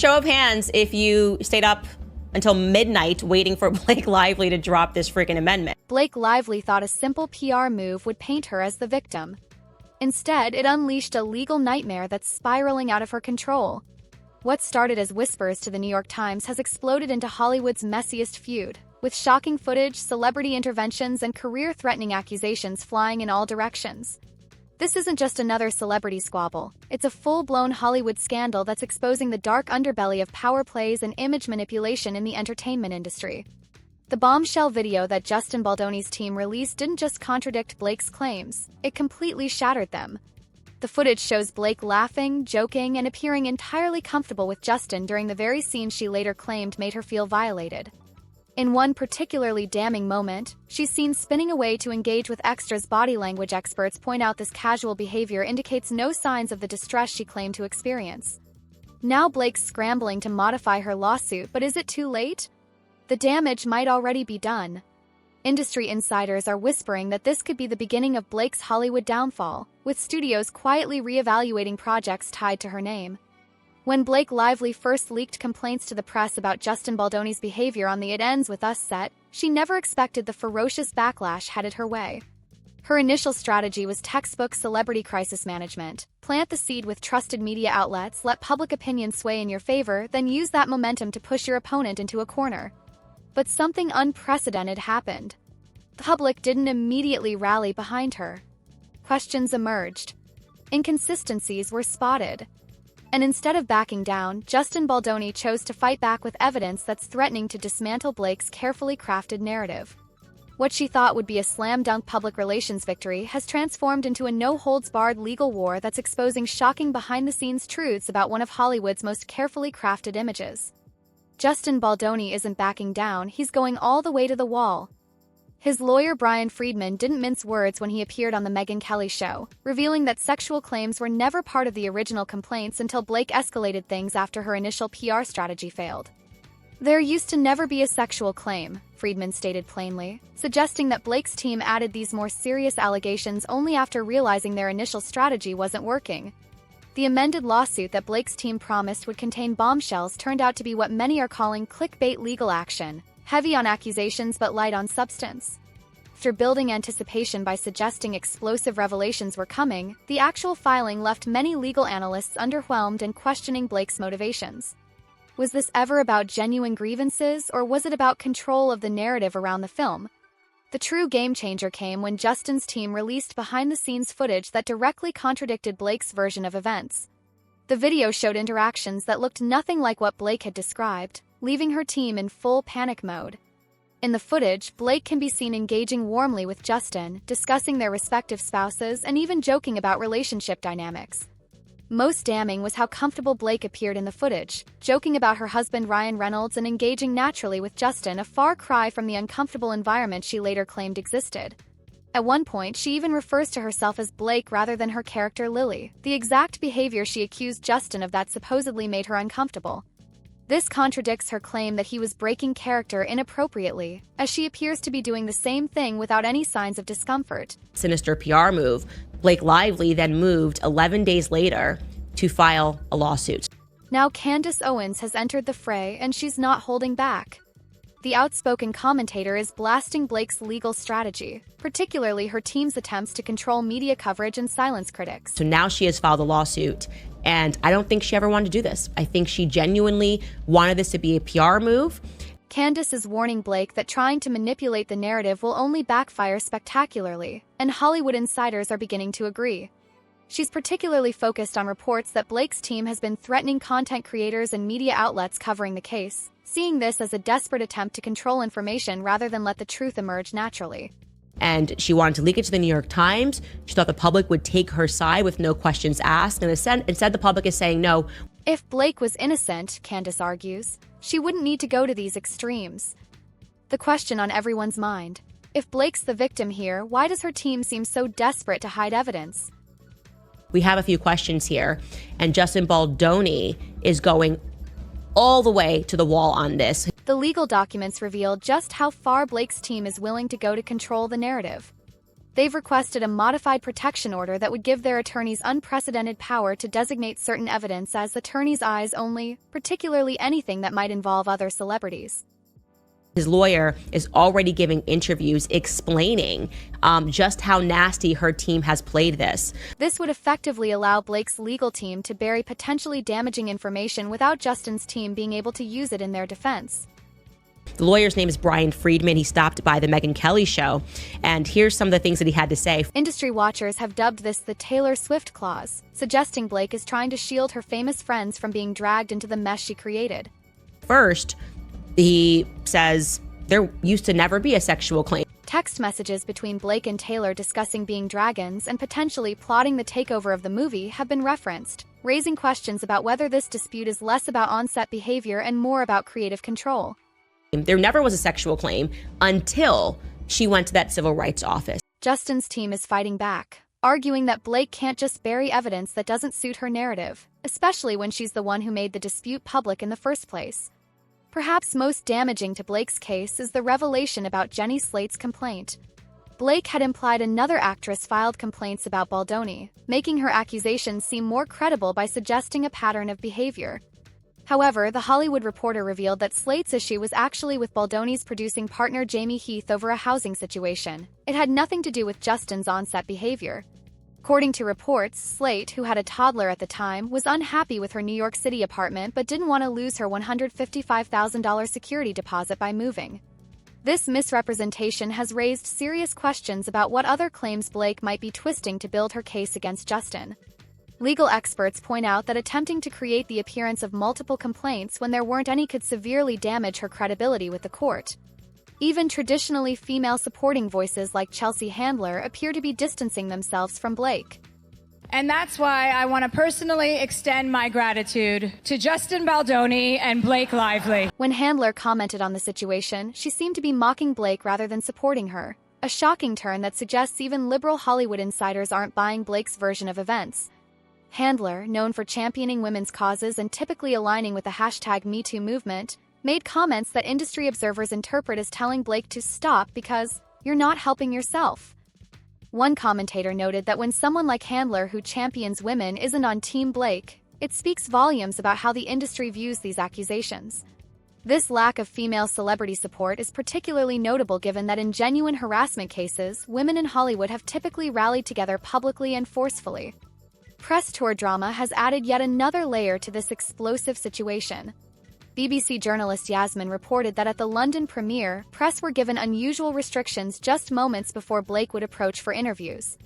show of hands if you stayed up until midnight waiting for Blake Lively to drop this freaking amendment. Blake Lively thought a simple PR move would paint her as the victim. Instead, it unleashed a legal nightmare that's spiraling out of her control. What started as whispers to the New York Times has exploded into Hollywood's messiest feud, with shocking footage, celebrity interventions, and career-threatening accusations flying in all directions. This isn't just another celebrity squabble. It's a full-blown Hollywood scandal that's exposing the dark underbelly of power plays and image manipulation in the entertainment industry. The bombshell video that Justin Baldoni's team released didn't just contradict Blake's claims, it completely shattered them. The footage shows Blake laughing, joking, and appearing entirely comfortable with Justin during the very scene she later claimed made her feel violated. In one particularly damning moment, she's seen spinning away to engage with extras. Body language experts point out this casual behavior indicates no signs of the distress she claimed to experience. Now Blake's scrambling to modify her lawsuit, but is it too late? The damage might already be done. Industry insiders are whispering that this could be the beginning of Blake's Hollywood downfall, with studios quietly reevaluating projects tied to her name. When Blake Lively first leaked complaints to the press about Justin Baldoni's behavior on the It Ends With Us set, she never expected the ferocious backlash headed her way. Her initial strategy was textbook celebrity crisis management. Plant the seed with trusted media outlets, let public opinion sway in your favor, then use that momentum to push your opponent into a corner. But something unprecedented happened. The public didn't immediately rally behind her. Questions emerged. Inconsistencies were spotted. And instead of backing down, Justin Baldoni chose to fight back with evidence that's threatening to dismantle Blake's carefully crafted narrative. What she thought would be a slam-dunk public relations victory has transformed into a no-holds-barred legal war that's exposing shocking behind-the-scenes truths about one of Hollywood's most carefully crafted images. Justin Baldoni isn't backing down, he's going all the way to the wall. His lawyer Brian Friedman didn't mince words when he appeared on The Megyn Kelly Show, revealing that sexual claims were never part of the original complaints until Blake escalated things after her initial PR strategy failed. "There used to never be a sexual claim," Friedman stated plainly, suggesting that Blake's team added these more serious allegations only after realizing their initial strategy wasn't working. The amended lawsuit that Blake's team promised would contain bombshells turned out to be what many are calling clickbait legal action. Heavy on accusations but light on substance. After building anticipation by suggesting explosive revelations were coming, the actual filing left many legal analysts underwhelmed and questioning Blake's motivations. Was this ever about genuine grievances, or was it about control of the narrative around the film? The true game-changer came when Justin's team released behind-the-scenes footage that directly contradicted Blake's version of events. The video showed interactions that looked nothing like what Blake had described, leaving her team in full panic mode. In the footage, Blake can be seen engaging warmly with Justin, discussing their respective spouses, and even joking about relationship dynamics. Most damning was how comfortable Blake appeared in the footage, joking about her husband Ryan Reynolds and engaging naturally with Justin, a far cry from the uncomfortable environment she later claimed existed. At one point, she even refers to herself as Blake rather than her character Lily, the exact behavior she accused Justin of that supposedly made her uncomfortable. This contradicts her claim that he was breaking character inappropriately, as she appears to be doing the same thing without any signs of discomfort. Sinister PR move, Blake Lively then moved 11 days later to file a lawsuit. Now Candace Owens has entered the fray, and she's not holding back. The outspoken commentator is blasting Blake's legal strategy, particularly her team's attempts to control media coverage and silence critics. So now she has filed a lawsuit, and I don't think she ever wanted to do this. I think she genuinely wanted this to be a PR move. Candace is warning Blake that trying to manipulate the narrative will only backfire spectacularly, and Hollywood insiders are beginning to agree. She's particularly focused on reports that Blake's team has been threatening content creators and media outlets covering the case, seeing this as a desperate attempt to control information rather than let the truth emerge naturally. And she wanted to leak it to the New York Times. She thought the public would take her side with no questions asked. And instead, the public is saying no. If Blake was innocent, Candace argues, she wouldn't need to go to these extremes. The question on everyone's mind: if Blake's the victim here, why does her team seem so desperate to hide evidence? We have a few questions here, and Justin Baldoni is going all the way to the wall on this. The legal documents reveal just how far Blake's team is willing to go to control the narrative. They've requested a modified protection order that would give their attorneys unprecedented power to designate certain evidence as attorneys' eyes only, particularly anything that might involve other celebrities. His lawyer is already giving interviews explaining just how nasty her team has played this. This would effectively allow Blake's legal team to bury potentially damaging information without Justin's team being able to use it in their defense. The lawyer's name is Brian Friedman. He stopped by the Megyn Kelly show, and here's some of the things that he had to say. Industry watchers have dubbed this the Taylor Swift clause, suggesting Blake is trying to shield her famous friends from being dragged into the mess she created. First, he says there used to never be a sexual claim. Text messages between Blake and Taylor discussing being dragons and potentially plotting the takeover of the movie have been referenced, raising questions about whether this dispute is less about on-set behavior and more about creative control. There never was a sexual claim until she went to that civil rights office. Justin's team is fighting back, arguing that Blake can't just bury evidence that doesn't suit her narrative, especially when she's the one who made the dispute public in the first place. Perhaps most damaging to Blake's case is the revelation about Jenny Slate's complaint. Blake had implied another actress filed complaints about Baldoni, making her accusations seem more credible by suggesting a pattern of behavior. However, The Hollywood Reporter revealed that Slate's issue was actually with Baldoni's producing partner Jamie Heath over a housing situation. It had nothing to do with Justin's on-set behavior. According to reports, Slate, who had a toddler at the time, was unhappy with her New York City apartment but didn't want to lose her $155,000 security deposit by moving. This misrepresentation has raised serious questions about what other claims Blake might be twisting to build her case against Justin. Legal experts point out that attempting to create the appearance of multiple complaints when there weren't any could severely damage her credibility with the court. Even traditionally female supporting voices like Chelsea Handler appear to be distancing themselves from Blake. And that's why I want to personally extend my gratitude to Justin Baldoni and Blake Lively. When Handler commented on the situation, she seemed to be mocking Blake rather than supporting her, a shocking turn that suggests even liberal Hollywood insiders aren't buying Blake's version of events. Handler, known for championing women's causes and typically aligning with the #MeToo movement, made comments that industry observers interpret as telling Blake to stop because you're not helping yourself. One commentator noted that when someone like Handler who champions women isn't on Team Blake, it speaks volumes about how the industry views these accusations. This lack of female celebrity support is particularly notable given that in genuine harassment cases, women in Hollywood have typically rallied together publicly and forcefully. Press tour drama has added yet another layer to this explosive situation. BBC journalist Yasmin reported that at the London premiere, press were given unusual restrictions just moments before Blake would approach for interviews.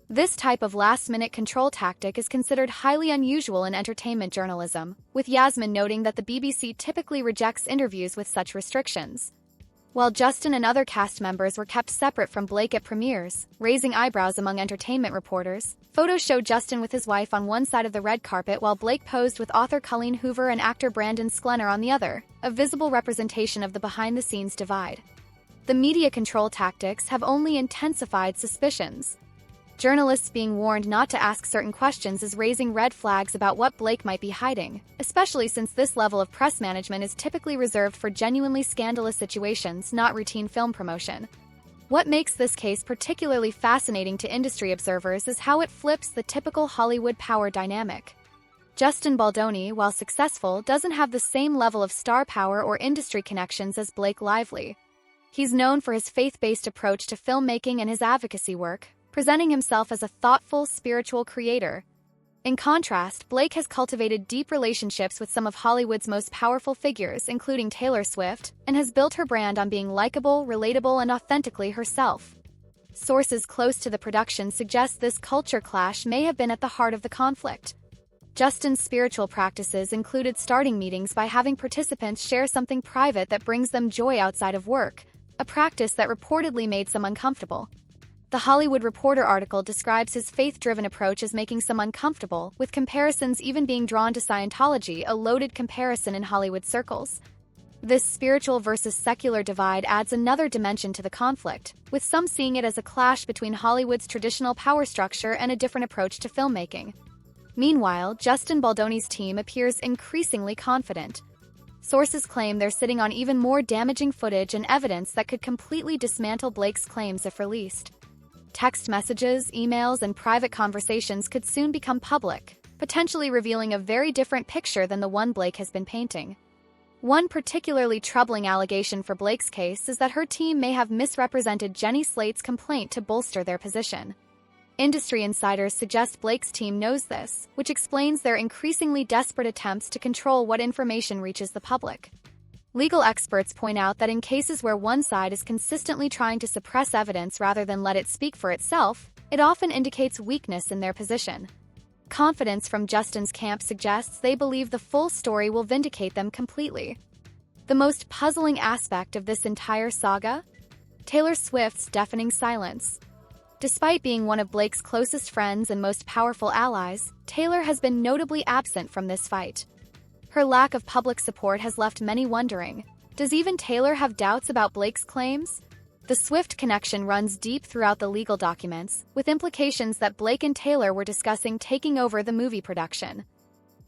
This type of last-minute control tactic is considered highly unusual in entertainment journalism, with Yasmin noting that the BBC typically rejects interviews with such restrictions. While Justin and other cast members were kept separate from Blake at premieres, raising eyebrows among entertainment reporters, photos show Justin with his wife on one side of the red carpet while Blake posed with author Colleen Hoover and actor Brandon Sklenar on the other, a visible representation of the behind-the-scenes divide. The media control tactics have only intensified suspicions. Journalists being warned not to ask certain questions is raising red flags about what Blake might be hiding, especially since this level of press management is typically reserved for genuinely scandalous situations, not routine film promotion. What makes this case particularly fascinating to industry observers is how it flips the typical Hollywood power dynamic. Justin Baldoni, while successful, doesn't have the same level of star power or industry connections as Blake Lively. He's known for his faith-based approach to filmmaking and his advocacy work, presenting himself as a thoughtful, spiritual creator. In contrast, Blake has cultivated deep relationships with some of Hollywood's most powerful figures, including Taylor Swift, and has built her brand on being likable, relatable, and authentically herself. Sources close to the production suggest this culture clash may have been at the heart of the conflict. Justin's spiritual practices included starting meetings by having participants share something private that brings them joy outside of work, a practice that reportedly made some uncomfortable. The Hollywood Reporter article describes his faith-driven approach as making some uncomfortable, with comparisons even being drawn to Scientology, a loaded comparison in Hollywood circles. This spiritual versus secular divide adds another dimension to the conflict, with some seeing it as a clash between Hollywood's traditional power structure and a different approach to filmmaking. Meanwhile, Justin Baldoni's team appears increasingly confident. Sources claim they're sitting on even more damaging footage and evidence that could completely dismantle Blake's claims if released. Text messages, emails, and private conversations could soon become public, potentially revealing a very different picture than the one Blake has been painting. One particularly troubling allegation for Blake's case is that her team may have misrepresented Jenny Slate's complaint to bolster their position. Industry insiders suggest Blake's team knows this, which explains their increasingly desperate attempts to control what information reaches the public. Legal experts point out that in cases where one side is consistently trying to suppress evidence rather than let it speak for itself, it often indicates weakness in their position. Confidence from Justin's camp suggests they believe the full story will vindicate them completely. The most puzzling aspect of this entire saga? Taylor Swift's deafening silence. Despite being one of Blake's closest friends and most powerful allies, Taylor has been notably absent from this fight. Her lack of public support has left many wondering, does even Taylor have doubts about Blake's claims? The Swift connection runs deep throughout the legal documents, with implications that Blake and Taylor were discussing taking over the movie production.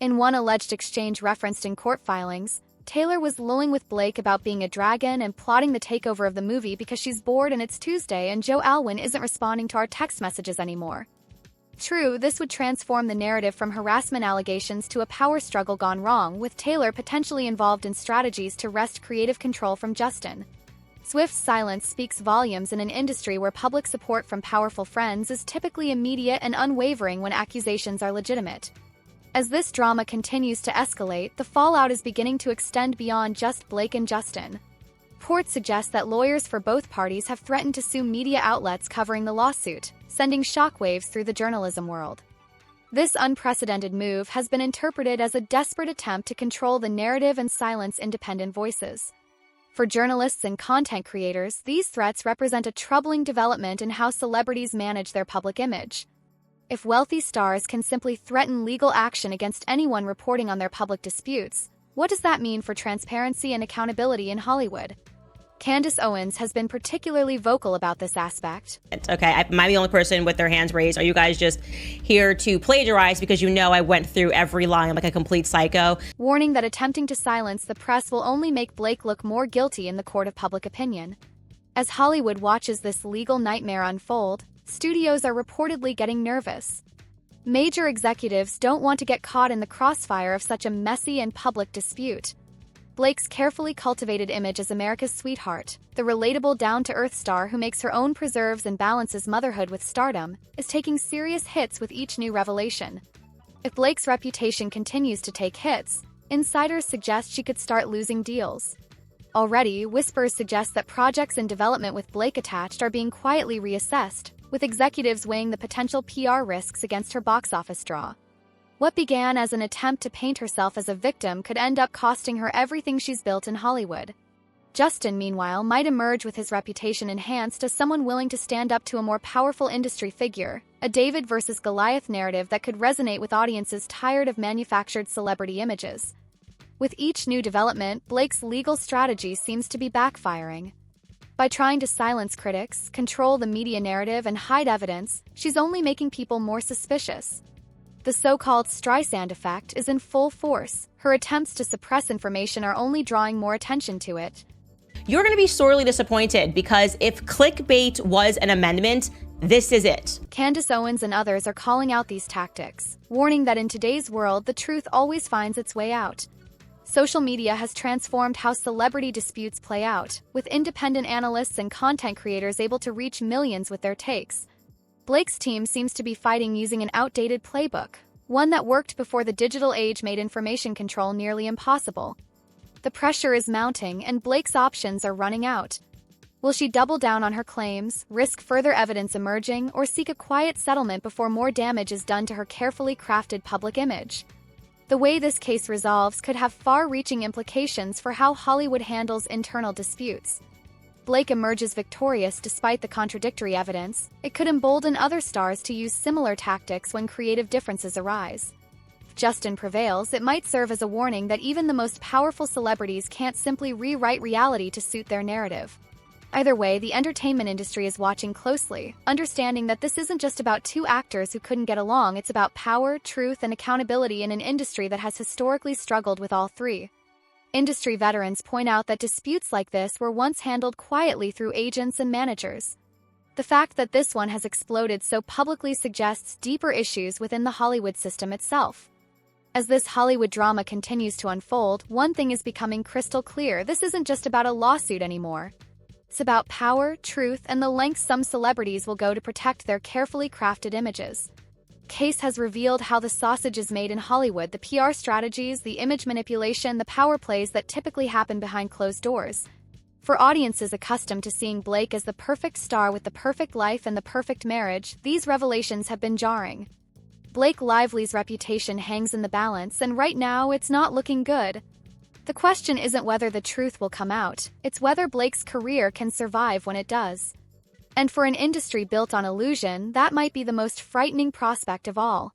In one alleged exchange referenced in court filings, Taylor was lulling with Blake about being a dragon and plotting the takeover of the movie because she's bored and it's Tuesday and Joe Alwyn isn't responding to our text messages anymore. True, this would transform the narrative from harassment allegations to a power struggle gone wrong, with Taylor potentially involved in strategies to wrest creative control from Justin. Swift's silence speaks volumes in an industry where public support from powerful friends is typically immediate and unwavering when accusations are legitimate. As this drama continues to escalate, the fallout is beginning to extend beyond just Blake and Justin. Reports suggest that lawyers for both parties have threatened to sue media outlets covering the lawsuit, sending shockwaves through the journalism world. This unprecedented move has been interpreted as a desperate attempt to control the narrative and silence independent voices. For journalists and content creators, these threats represent a troubling development in how celebrities manage their public image. If wealthy stars can simply threaten legal action against anyone reporting on their public disputes, what does that mean for transparency and accountability in Hollywood? Candace Owens has been particularly vocal about this aspect. Okay, am I the only person with their hands raised? Are you guys just here to plagiarize because you know I went through every line like a complete psycho? Warning that attempting to silence the press will only make Blake look more guilty in the court of public opinion. As Hollywood watches this legal nightmare unfold, studios are reportedly getting nervous. Major executives don't want to get caught in the crossfire of such a messy and public dispute. Blake's carefully cultivated image as America's sweetheart, the relatable down-to-earth star who makes her own preserves and balances motherhood with stardom, is taking serious hits with each new revelation. If Blake's reputation continues to take hits, insiders suggest she could start losing deals. Already, whispers suggest that projects in development with Blake attached are being quietly reassessed, with executives weighing the potential PR risks against her box office draw. What began as an attempt to paint herself as a victim could end up costing her everything she's built in Hollywood. Justin, meanwhile, might emerge with his reputation enhanced as someone willing to stand up to a more powerful industry figure, a David versus Goliath narrative that could resonate with audiences tired of manufactured celebrity images. With each new development, Blake's legal strategy seems to be backfiring. By trying to silence critics, control the media narrative, and hide evidence, she's only making people more suspicious. The so-called Streisand effect is in full force. Her attempts to suppress information are only drawing more attention to it. You're going to be sorely disappointed because if clickbait was an amendment, this is it. Candace Owens and others are calling out these tactics, warning that in today's world, the truth always finds its way out. Social media has transformed how celebrity disputes play out, with independent analysts and content creators able to reach millions with their takes. Blake's team seems to be fighting using an outdated playbook, one that worked before the digital age made information control nearly impossible. The pressure is mounting, and Blake's options are running out. Will she double down on her claims, risk further evidence emerging, or seek a quiet settlement before more damage is done to her carefully crafted public image? The way this case resolves could have far-reaching implications for how Hollywood handles internal disputes. Blake emerges victorious despite the contradictory evidence. It could embolden other stars to use similar tactics when creative differences arise. If Justin prevails, it might serve as a warning that even the most powerful celebrities can't simply rewrite reality to suit their narrative. Either way, the entertainment industry is watching closely, understanding that this isn't just about two actors who couldn't get along, it's about power, truth, and accountability in an industry that has historically struggled with all three. Industry veterans point out that disputes like this were once handled quietly through agents and managers. The fact that this one has exploded so publicly suggests deeper issues within the Hollywood system itself. As this Hollywood drama continues to unfold, one thing is becoming crystal clear: this isn't just about a lawsuit anymore. It's about power, truth, and the lengths some celebrities will go to protect their carefully crafted images. Case has revealed how the sausage is made in Hollywood, the PR strategies, the image manipulation, the power plays that typically happen behind closed doors. For audiences accustomed to seeing Blake as the perfect star with the perfect life and the perfect marriage, these revelations have been jarring. Blake Lively's reputation hangs in the balance, and right now it's not looking good. The question isn't whether the truth will come out, it's whether Blake's career can survive when it does. And for an industry built on illusion, that might be the most frightening prospect of all.